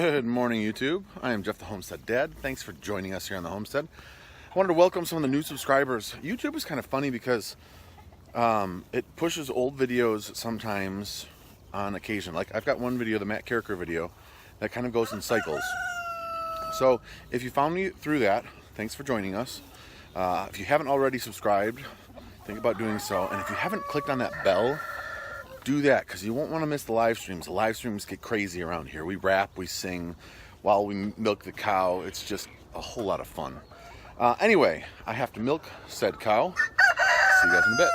Good morning, YouTube. I am Jeff the Homestead Dad. Thanks for joining us here on the Homestead. I wanted to welcome some of the new subscribers. YouTube is kind of funny because it pushes old videos sometimes on occasion. Like I've got one video, the Matt Carricker video, that kind of goes in cycles. So if you found me through that, thanks for joining us. If you haven't already subscribed, think about doing so. And if you haven't clicked on that bell, do that, because you won't want to miss the live streams. The live streams get crazy around here. We rap, we sing while we milk the cow. It's just a whole lot of fun. Anyway, I have to milk said cow. See you guys in a bit.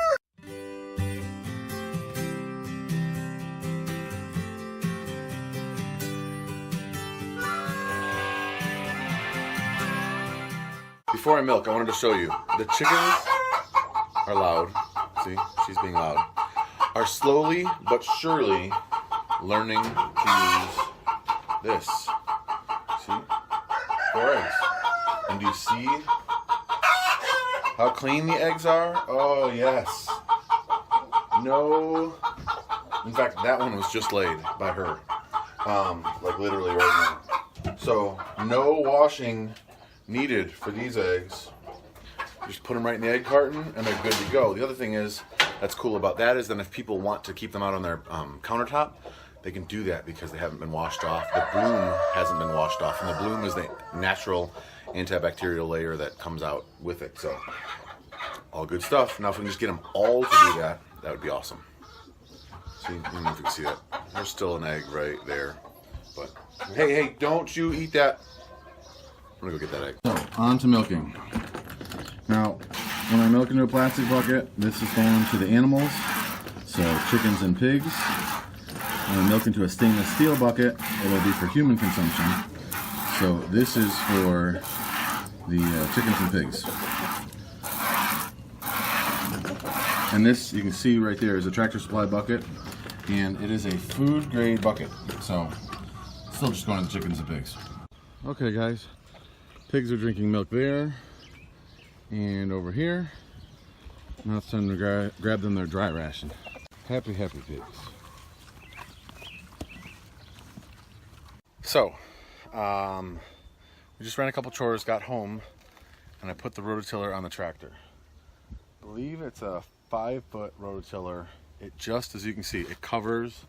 Before I milk, I wanted to show you. The chickens are loud. See, she's being loud. Are slowly but surely learning to use this. See? 4 eggs. And do you see how clean the eggs are? Oh, yes. No. In fact, that one was just laid by her. Like literally right now. So, no washing needed for these eggs. Just put them right in the egg carton and they're good to go. The other thing is, that's cool about that is then if people want to keep them out on their countertop, they can do that because they haven't been washed off. The bloom hasn't been washed off, and the bloom is the natural antibacterial layer that comes out with it. So, all good stuff. Now if we can just get them all to do that, that would be awesome. See, I don't know if you can see that. There's still an egg right there. But, hey, don't you eat that. I'm gonna go get that egg. So, on to milking. Now, when I milk into a plastic bucket, this is going to the animals, so chickens and pigs. When I milk into a stainless steel bucket, it'll be for human consumption. So this is for the chickens and pigs. And this, you can see right there, is a Tractor Supply bucket, and it is a food grade bucket. So, still just going to the chickens and pigs. Okay guys, pigs are drinking milk there. And over here, now it's time to grab them their dry ration. Happy pigs. So, we just ran a couple chores, got home, and I put the rototiller on the tractor. I believe it's a 5-foot rototiller. It just, as you can see, it covers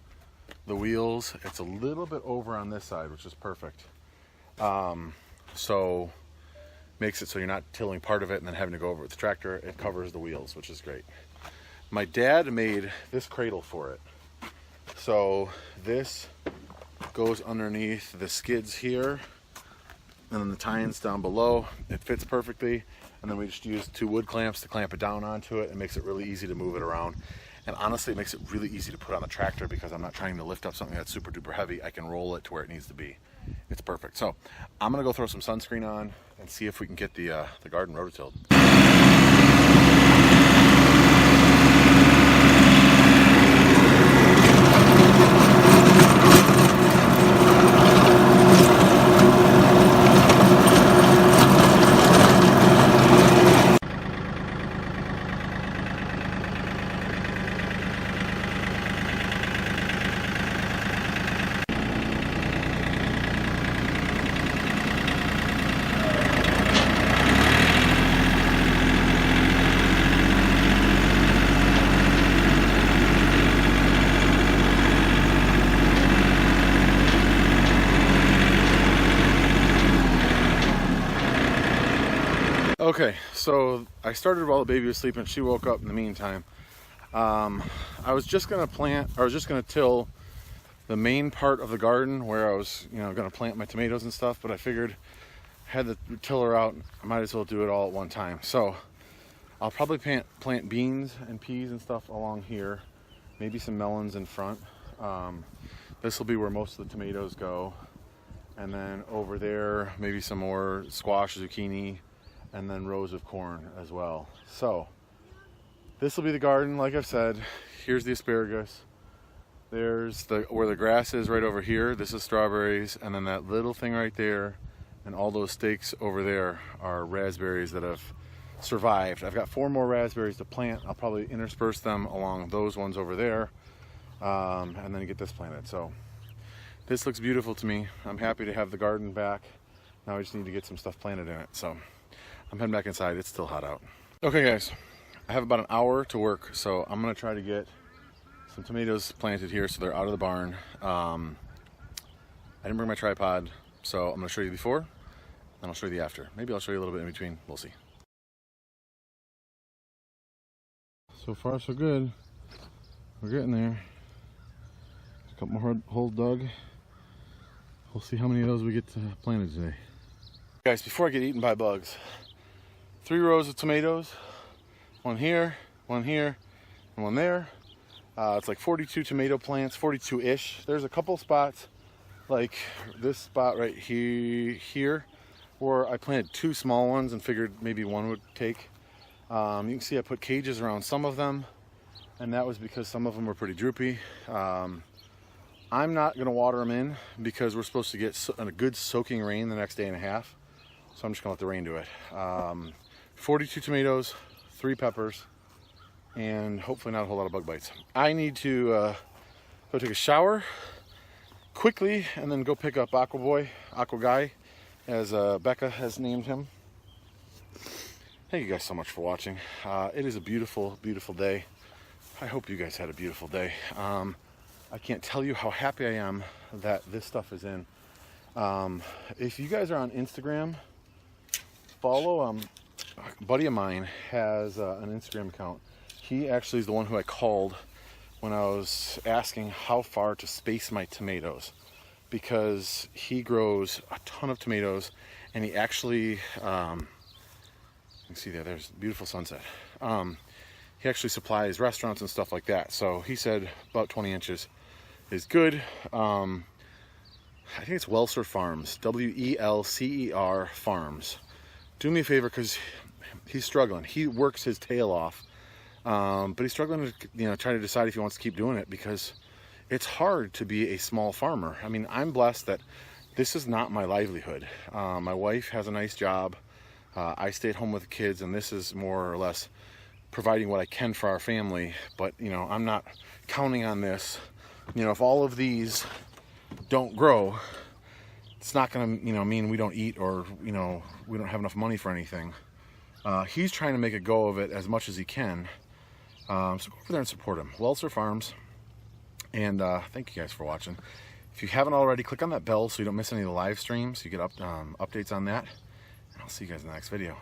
the wheels. It's a little bit over on this side, which is perfect. So, makes it so you're not tilling part of it and then having to go over with the tractor. It covers the wheels, which is great. My dad made this cradle for it. So this goes underneath the skids here and then the tie-ins down below. It fits perfectly, and then we just use 2 wood clamps to clamp it down onto it. It makes it really easy to move it around. And honestly, it makes it really easy to put on the tractor because I'm not trying to lift up something that's super duper heavy. I can roll it to where it needs to be. It's perfect. So I'm gonna go throw some sunscreen on and see if we can get the garden rototilled. Okay, so I started while the baby was sleeping. She woke up in the meantime. I was just gonna till the main part of the garden where I was, gonna plant my tomatoes and stuff, but I figured I had the tiller out, I might as well do it all at one time. So I'll probably plant beans and peas and stuff along here, maybe some melons in front. This will be where most of the tomatoes go. And then over there, maybe some more squash, zucchini, and then rows of corn as well. So this will be the garden, like I've said. Here's the asparagus. There's where the grass is right over here. This is strawberries, and then that little thing right there and all those stakes over there are raspberries that have survived. I've got 4 more raspberries to plant. I'll probably intersperse them along those ones over there, and then get this planted. So this looks beautiful to me. I'm happy to have the garden back. Now I just need to get some stuff planted in it. So I'm heading back inside. It's still hot out. Okay guys, I have about an hour to work, so I'm gonna try to get some tomatoes planted here so they're out of the barn. I didn't bring my tripod, so I'm gonna show you the before, and I'll show you the after. Maybe I'll show you a little bit in between, we'll see. So far so good. We're getting there. A couple more holes dug. We'll see how many of those we get planted today. Guys, before I get eaten by bugs, 3 rows of tomatoes. One here, and one there. It's like 42 tomato plants, 42-ish. There's a couple spots, like this spot right here, where I planted 2 small ones and figured maybe one would take. You can see I put cages around some of them, and that was because some of them were pretty droopy. I'm not going to water them in because we're supposed to get a good soaking rain the next day and a half, so I'm just going to let the rain do it. 42 tomatoes, 3 peppers, and hopefully not a whole lot of bug bites. I need to go take a shower quickly and then go pick up Aqua Guy, as Becca has named him. Thank you guys so much for watching. It is a beautiful, beautiful day. I hope you guys had a beautiful day. I can't tell you how happy I am that this stuff is in. If you guys are on Instagram, follow a buddy of mine has an Instagram account. He actually is the one who I called when I was asking how far to space my tomatoes, because he grows a ton of tomatoes, and he actually you can see there's a beautiful sunset. He actually supplies restaurants and stuff like that, so he said about 20 inches is good. I think it's Welcer Farms, W-E-L-C-E-R Farms. Do me a favor, because he's struggling. He works his tail off, but he's struggling to try to decide if he wants to keep doing it, because it's hard to be a small farmer. I mean, I'm blessed that this is not my livelihood. My wife has a nice job. I stay at home with the kids, and this is more or less providing what I can for our family. But I'm not counting on this. If all of these don't grow, it's not gonna mean we don't eat, or we don't have enough money for anything. He's trying to make a go of it as much as he can. So go over there and support him. Welcer Farms. And thank you guys for watching. If you haven't already, click on that bell so you don't miss any of the live streams. You get updates on that. And I'll see you guys in the next video.